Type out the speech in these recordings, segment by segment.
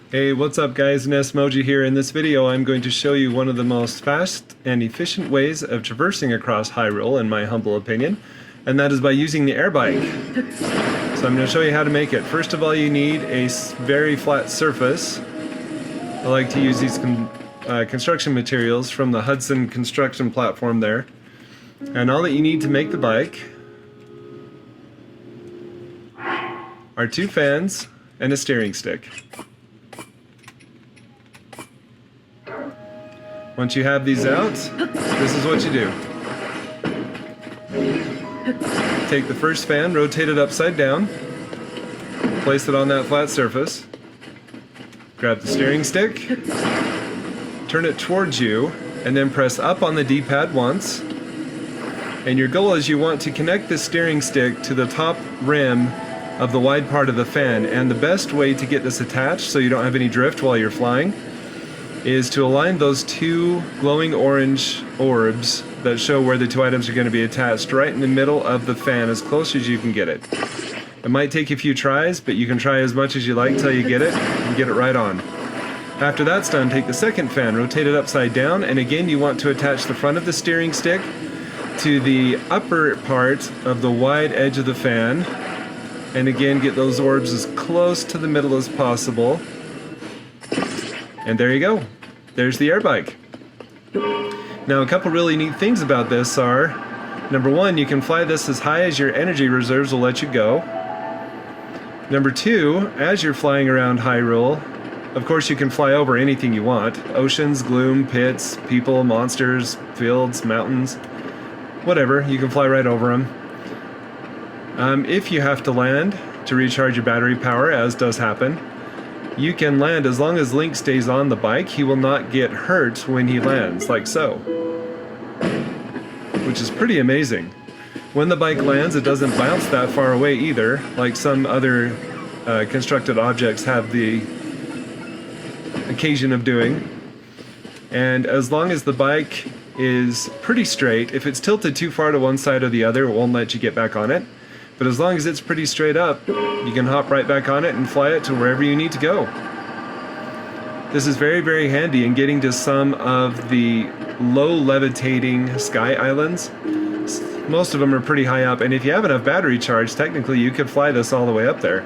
Hey, what's up guys, Nesmoji here. In this video I'm going to show you one of the most fast and efficient ways of traversing across Hyrule, in my humble opinion, and that is by using the air bike. So I'm going to show you how to make it. First of all, you need a very flat surface. I like to use these construction materials from the Hudson construction platform there. And all that you need to make the bike are 2 fans and a steering stick. Once you have these out, this is what you do. Take the first fan, rotate it upside down, place it on that flat surface, grab the steering stick, turn it towards you, and then press up on the D-pad once. And your goal is you want to connect the steering stick to the top rim of the wide part of the fan. And the best way to get this attached so you don't have any drift while you're flying is to align those 2 glowing orange orbs that show where the 2 items are going to be attached right in the middle of the fan, as close as you can get it. It might take a few tries, but you can try as much as you like till you get it and get it right on. After that's done, take the second fan, rotate it upside down, and again you want to attach the front of the steering stick to the upper part of the wide edge of the fan, and again get those orbs as close to the middle as possible. And there you go. There's the air bike. Now, a couple really neat things about this are, number 1, you can fly this as high as your energy reserves will let you go. Number 2, as you're flying around Hyrule, of course you can fly over anything you want. Oceans, gloom, pits, people, monsters, fields, mountains, whatever. You can fly right over them. If you have to land to recharge your battery power, as does happen, you can land as long as Link stays on the bike. He will not get hurt when he lands, like so. Which is pretty amazing. When the bike lands, it doesn't bounce that far away either, like some other constructed objects have the occasion of doing. And as long as the bike is pretty straight, if it's tilted too far to one side or the other, it won't let you get back on it. But as long as it's pretty straight up, you can hop right back on it and fly it to wherever you need to go. This is very, very handy in getting to some of the low levitating sky islands. Most of them are pretty high up, and if you have enough battery charge, technically you could fly this all the way up there.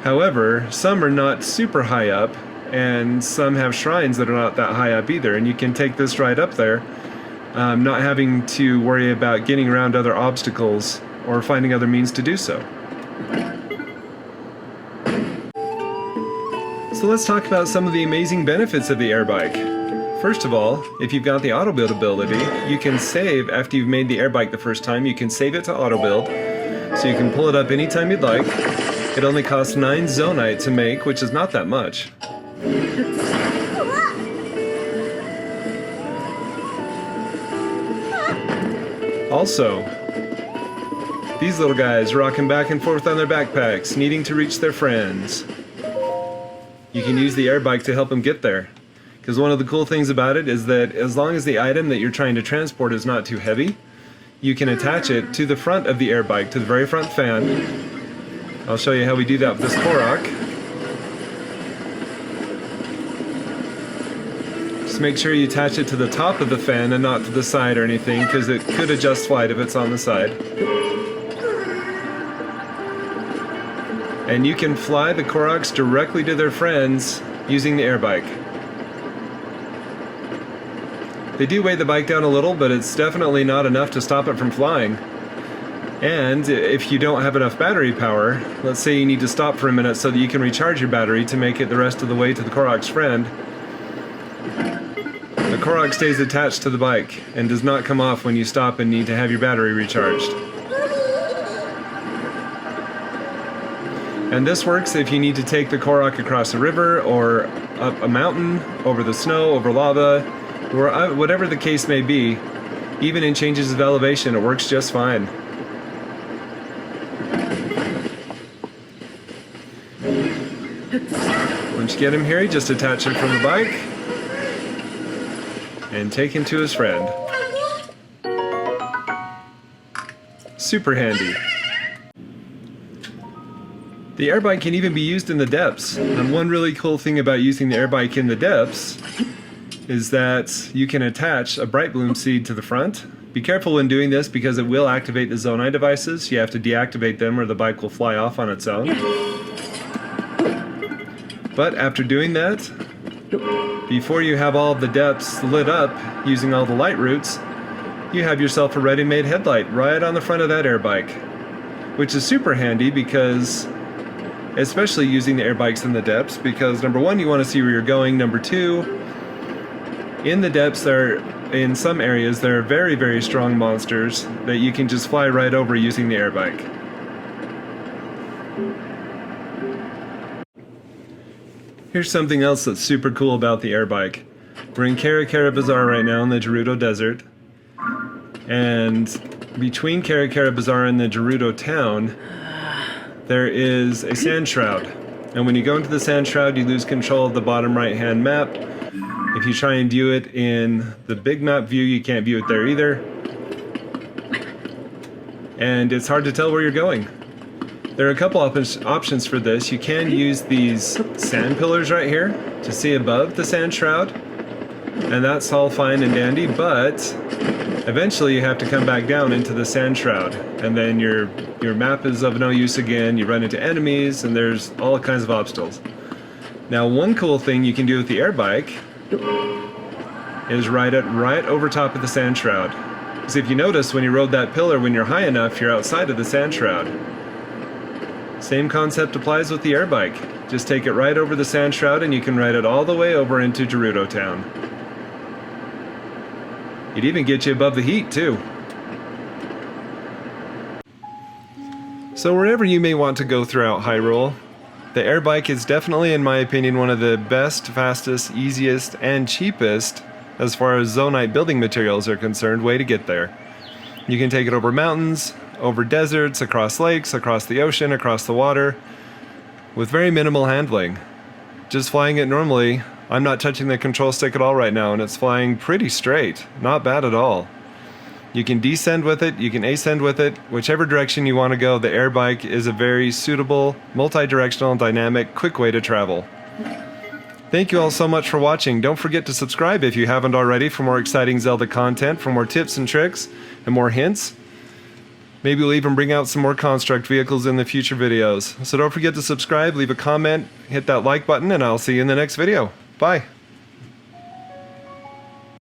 However, some are not super high up, and some have shrines that are not that high up either, and you can take this right up there, not having to worry about getting around other obstacles or finding other means to do so. So let's talk about some of the amazing benefits of the air bike. First of all, if you've got the auto build ability, you can save after you've made the air bike the first time. You can save it to auto build, so you can pull it up anytime you'd like. It only costs 9 zonite to make, which is not that much. Also, these little guys rocking back and forth on their backpacks, needing to reach their friends. You can use the air bike to help them get there. Because one of the cool things about it is that as long as the item that you're trying to transport is not too heavy, you can attach it to the front of the air bike, to the very front fan. I'll show you how we do that with this Korok. Just make sure you attach it to the top of the fan and not to the side or anything, because it could adjust flight if it's on the side. And you can fly the Koroks directly to their friends using the air bike. They do weigh the bike down a little, but it's definitely not enough to stop it from flying. And if you don't have enough battery power, let's say you need to stop for a minute so that you can recharge your battery to make it the rest of the way to the Korok's friend, the Korok stays attached to the bike and does not come off when you stop and need to have your battery recharged. And this works if you need to take the Korok across a river or up a mountain, over the snow, over lava, or whatever the case may be. Even in changes of elevation, it works just fine. Once you get him here, you just attach him from the bike and take him to his friend. Super handy. The air bike can even be used in the depths. And one really cool thing about using the air bike in the depths is that you can attach a bright bloom seed to the front. Be careful when doing this because it will activate the Zonai devices. You have to deactivate them or the bike will fly off on its own. But after doing that, before you have all of the depths lit up using all the light routes, you have yourself a ready-made headlight right on the front of that air bike, which is super handy because, especially using the air bikes in the depths, because number one, you want to see where you're going. Number two, in the depths, in some areas, there are very, very strong monsters that you can just fly right over using the air bike. Here's something else that's super cool about the air bike. We're in Kara Kara Bazaar right now in the Gerudo Desert. And between Kara Kara Bazaar and the Gerudo town, there is a sand shroud. And when you go into the sand shroud, you lose control of the bottom right-hand map. If you try and view it in the big map view, you can't view it there either. And it's hard to tell where you're going. There are a couple options for this. You can use these sand pillars right here to see above the sand shroud, and that's all fine and dandy, but eventually you have to come back down into the sand shroud, and then your map is of no use again. You run into enemies, and there's all kinds of obstacles. Now, one cool thing you can do with the air bike is ride it right over top of the sand shroud. Because if you notice, when you rode that pillar, when you're high enough, you're outside of the sand shroud. Same concept applies with the air bike. Just take it right over the sand shroud and you can ride it all the way over into Gerudo town. It'd even get you above the heat too. So wherever you may want to go throughout Hyrule, the air bike is definitely, in my opinion, one of the best, fastest, easiest, and cheapest, as far as Zonite building materials are concerned, way to get there. You can take it over mountains, over deserts, across lakes, across the ocean, across the water, with very minimal handling. Just flying it normally, I'm not touching the control stick at all right now, and it's flying pretty straight. Not bad at all. You can descend with it, you can ascend with it, whichever direction you want to go. The air bike is a very suitable, multi-directional, dynamic, quick way to travel. Thank you all so much for watching. Don't forget to subscribe if you haven't already for more exciting Zelda content, for more tips and tricks, and more hints. Maybe we'll even bring out some more construct vehicles in the future videos. So don't forget to subscribe, leave a comment, hit that like button, and I'll see you in the next video. Bye!